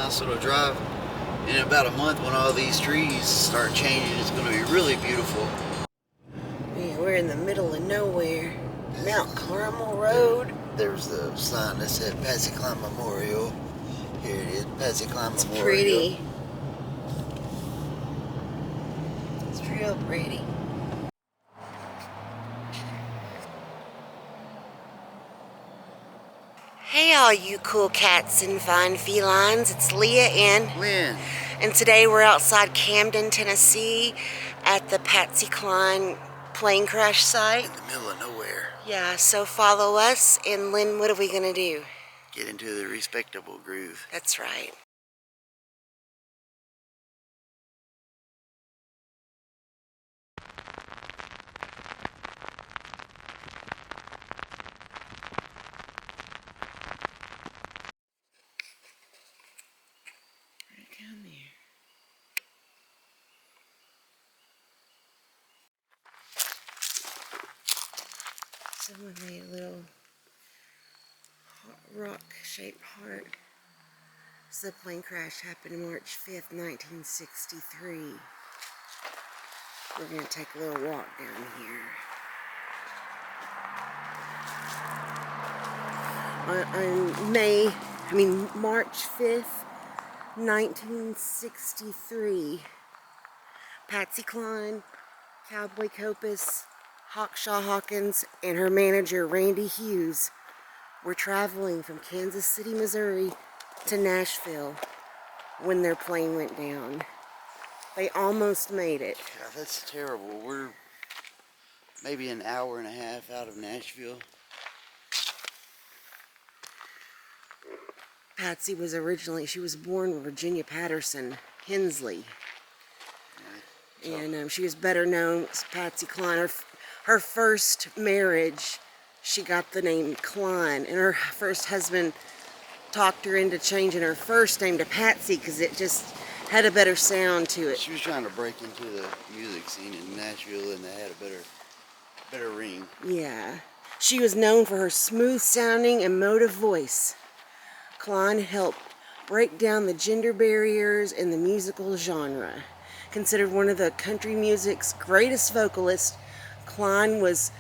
nice little drive. In about a month, when all these trees start changing, it's going to be really beautiful. Yeah, we're in the middle of nowhere. Mount Carmel Road. There's the sign that said Patsy Cline Memorial. Here it is, Patsy Cline It's Memorial. pretty. It's real pretty. Hey all you cool cats and fine felines, it's Leah and Lynn. And today we're outside Camden, Tennessee at the Patsy Cline plane crash site. In the middle of nowhere. Yeah, so follow us, and Lynn, what are we gonna do? Get into the respectable groove. That's right. Right down there. Someone made a little rock-shaped heart. So the plane crash happened March 5th, 1963. We're gonna take a little walk down here. On March 5th, 1963, Patsy Cline, Cowboy Copus, Hawkshaw Hawkins, and her manager, Randy Hughes, were traveling from Kansas City, Missouri to Nashville when their plane went down. They almost made it. God, that's terrible. We're maybe an hour and a half out of Nashville. Patsy was she was born Virginia Patterson Hensley. And she was better known as Patsy Cline. Her first marriage, she got the name Cline, and her first husband talked her into changing her first name to Patsy because it just had a better sound to it. She was trying to break into the music scene in Nashville, and they had a better ring. Yeah. She was known for her smooth sounding, emotive voice. Cline helped break down the gender barriers in the musical genre. Considered one of the country music's greatest vocalists, Cline was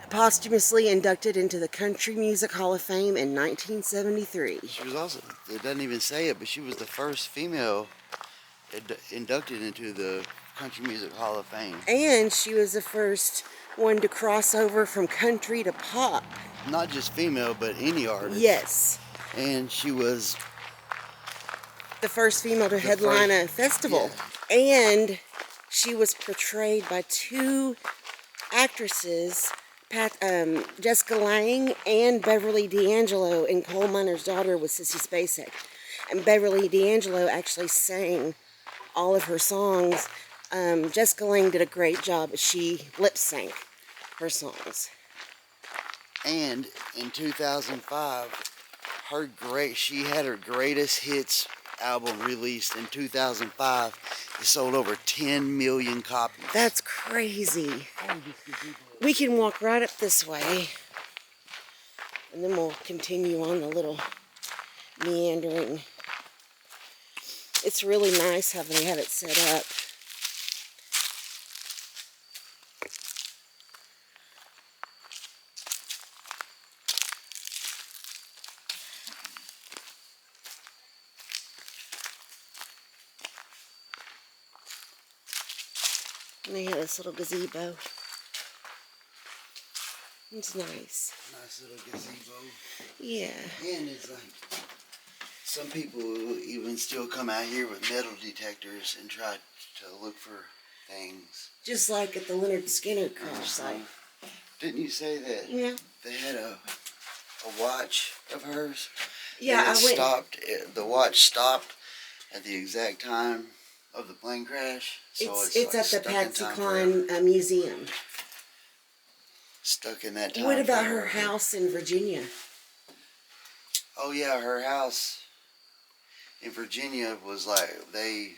posthumously inducted into the Country Music Hall of Fame in 1973. She was also, it doesn't even say it, but she was the first female inducted into the Country Music Hall of Fame. And she was the first one to cross over from country to pop. Not just female, but any artist. Yes. And she was the first female to headline a festival. Yeah. And she was portrayed by two actresses, Jessica Lange and Beverly D'Angelo in Coal Miner's Daughter with Sissy Spacek. And Beverly D'Angelo actually sang all of her songs. Jessica Lange did a great job. She lip-synced her songs. And in 2005, she had her greatest hits album released in 2005. It sold over 10 million copies. That's crazy. We can walk right up this way, and then we'll continue on the little meandering. It's really nice how they have it set up. And they have this little gazebo. It's nice. Nice little gazebo. Yeah. And it's like, some people even still come out here with metal detectors and try to look for things. Just like at the Leonard Skinner crash site. Didn't you say that? Yeah. They had a watch of hers? Yeah, I went. The watch stopped at the exact time of the plane crash. So it's like at the Patsy Cline Museum. Stuck in that time. What about her house in Virginia? Oh yeah, her house in Virginia was like, they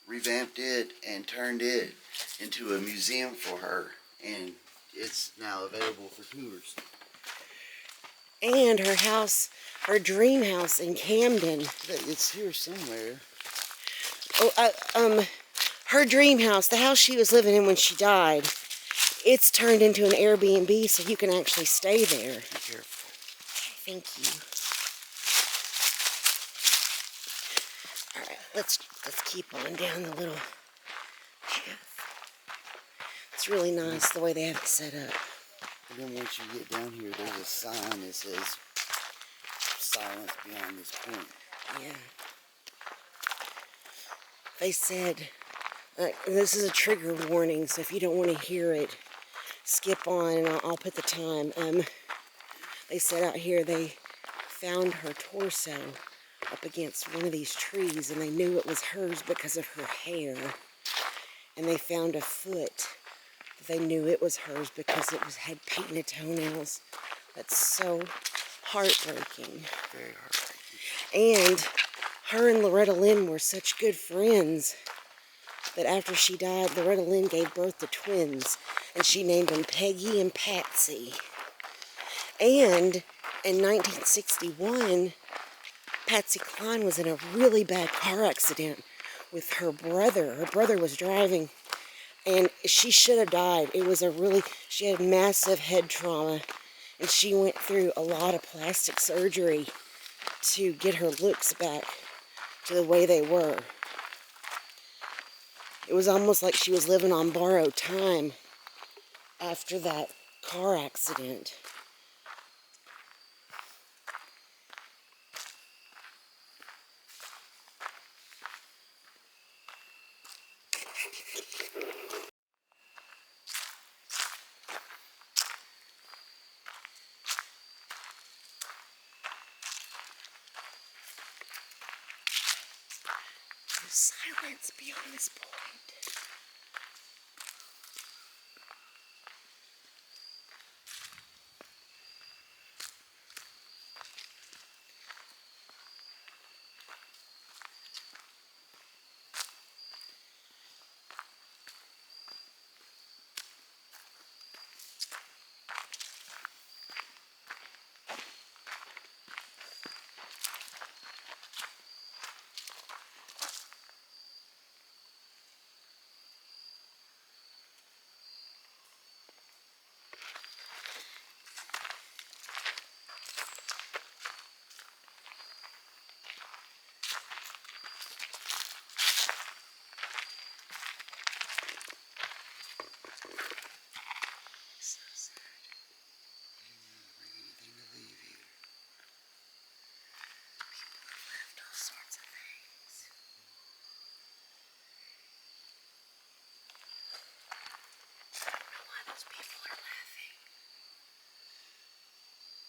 revamped it and turned it into a museum for her, and it's now available for tours. And her house, her dream house in Camden. It's here somewhere. Oh, her dream house, the house she was living in when she died, it's turned into an Airbnb, so you can actually stay there. Be careful. Thank you. All right, let's keep on down the little path. It's really nice the way they have it set up. And then once you get down here, there's a sign that says silence beyond this point. Yeah. They said, this is a trigger warning, so if you don't want to hear it, skip on and I'll put the time. They said out here they found her torso up against one of these trees and they knew it was hers because of her hair. And they found a foot. They knew it was hers because it had painted toenails. That's so heartbreaking. Very heartbreaking. And her and Loretta Lynn were such good friends that after she died, Loretta Lynn gave birth to twins, and she named them Peggy and Patsy. And in 1961, Patsy Cline was in a really bad car accident with her brother. Her brother was driving, and she should have died. She had massive head trauma, and she went through a lot of plastic surgery to get her looks back to the way they were. It was almost like she was living on borrowed time after that car accident. There's silence beyond this point.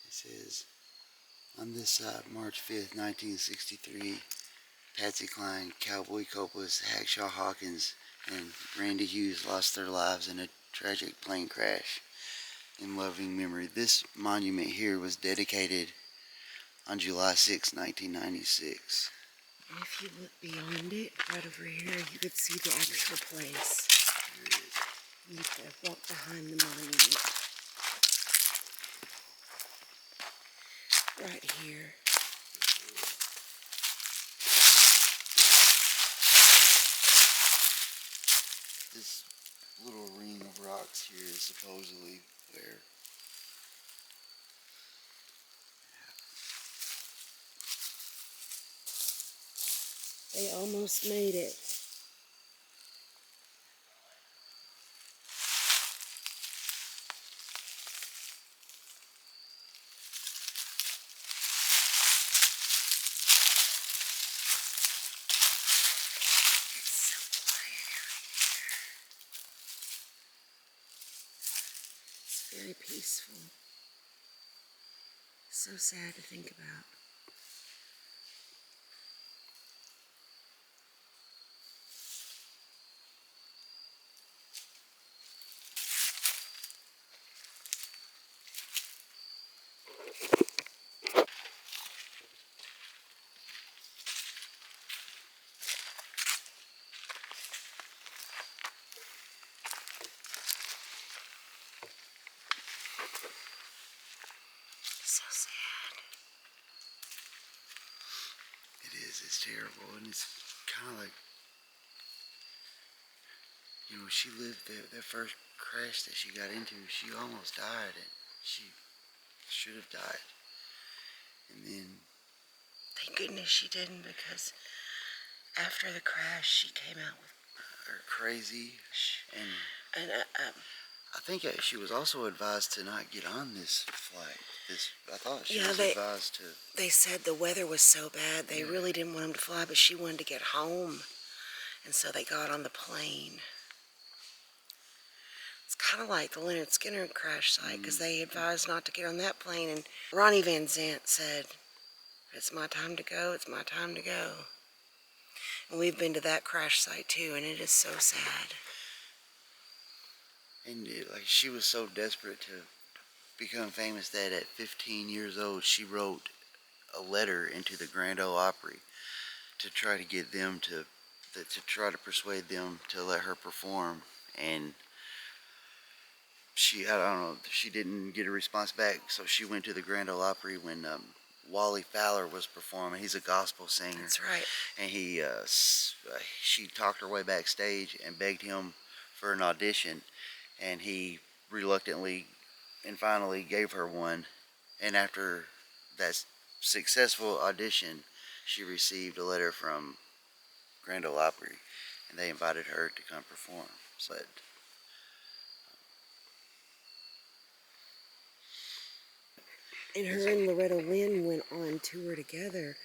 It says, on this side, March 5th, 1963, Patsy Cline, Cowboy Copas, Hackshaw Hawkins, and Randy Hughes lost their lives in a tragic plane crash. In loving memory, this monument here was dedicated on July 6, 1996. And if you look beyond it, right over here, you could see the actual place. You have to walk behind the monument. Right here. This little ring of rocks here is supposedly where They almost made it. Very peaceful. So sad to think about. So sad. It is. It's terrible, and it's kind of like, you know, she lived that first crash that she got into. She almost died, and she should have died. And then, Thank goodness she didn't, because after the crash, she came out with her crazy, and and I think she was also advised to not get on this flight. I thought she yeah, was advised to. they said the weather was so bad they really didn't want him to fly, but she wanted to get home, and so they got on the plane. It's kind of like the Leonard Skinner crash site, because they advised not to get on that plane, and Ronnie Van Zant said, "It's my time to go, it's my time to go." And we've been to that crash site too, and it is so sad. And like, she was so desperate to become famous that at 15 years old, she wrote a letter into the Grand Ole Opry to try to get them to try to persuade them to let her perform. And I don't know, she didn't get a response back, so she went to the Grand Ole Opry when Wally Fowler was performing. He's a gospel singer. That's right. And she talked her way backstage and begged him for an audition, and he reluctantly and finally gave her one. And after that successful audition, she received a letter from Grand Ole Opry, and they invited her to come perform. But And her and Loretta Lynn went on tour together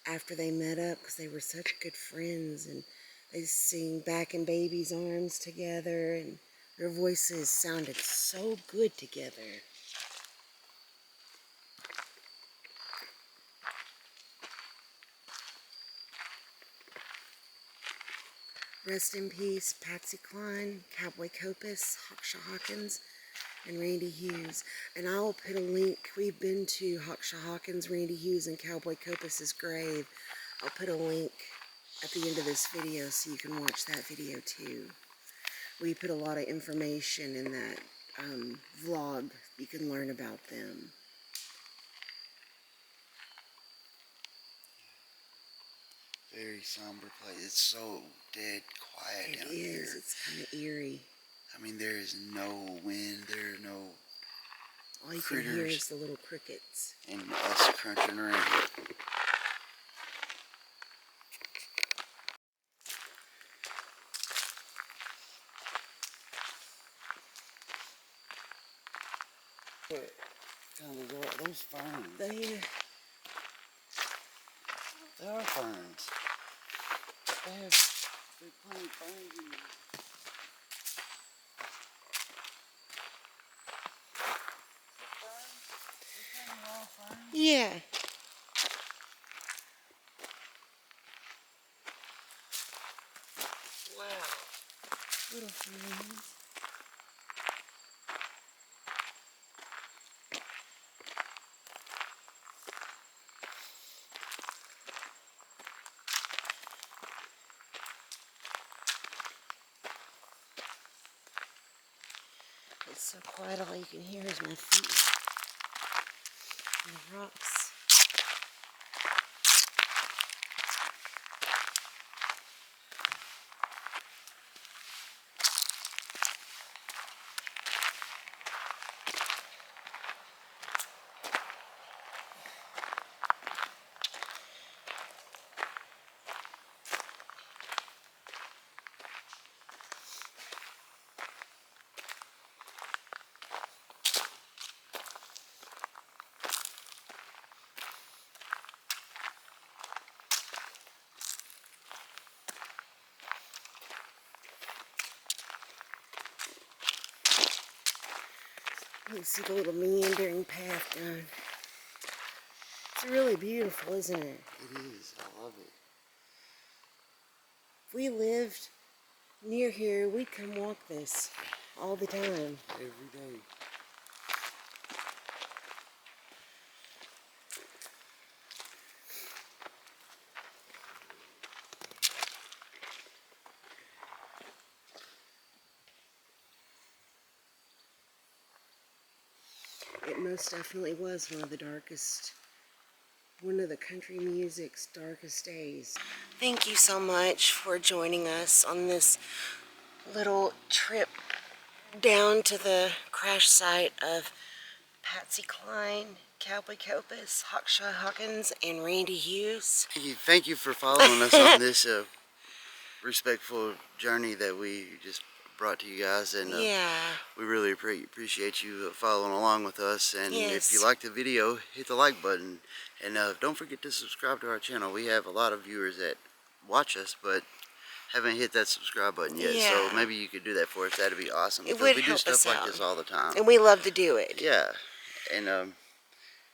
after they met up, because they were such good friends, and they sing Back in Baby's Arms together, and their voices sounded so good together. Rest in peace, Patsy Cline, Cowboy Copas, Hawkshaw Hawkins, and Randy Hughes. And I will put a link. We've been to Hawkshaw Hawkins, Randy Hughes, and Cowboy Copas' grave. I'll put a link at the end of this video so you can watch that video too. We put a lot of information in that vlog. You can learn about them. very somber place. It's so dead quiet down here. It is. It's kind of eerie. I mean, there is no wind. There are no All you critters. can hear is the little crickets. And us crunching around. What kind of those ferns? They are ferns. They plant ferns in there. Yeah. Wow. Little ferns. It's so quiet, all you can hear is my feet and the rocks. You can see the little meandering path down. It's really beautiful, isn't it? It is. I love it. If we lived near here, we'd come walk this all the time. Every day. It most definitely was one of the country music's darkest days. Thank you so much for joining us on this little trip down to the crash site of Patsy Cline, Cowboy Copus, Hawkshaw Hawkins, and Randy Hughes. Thank you for following us on this respectful journey that we just brought to you guys, and Yeah. we really appreciate you following along with us. And Yes. if you like the video, hit the like button, and don't forget to subscribe to our channel. We have a lot of viewers that watch us but haven't hit that subscribe button yet. Yeah. So maybe you could do that for us. That'd be awesome. It Because would we do help stuff us like out. this all the time. And we love to do it. Yeah. And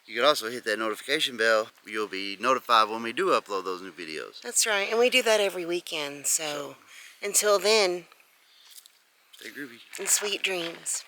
you could also hit that notification bell. You'll be notified when we do upload those new videos. That's right. And we do that every weekend. So until then, stay groovy. and sweet dreams.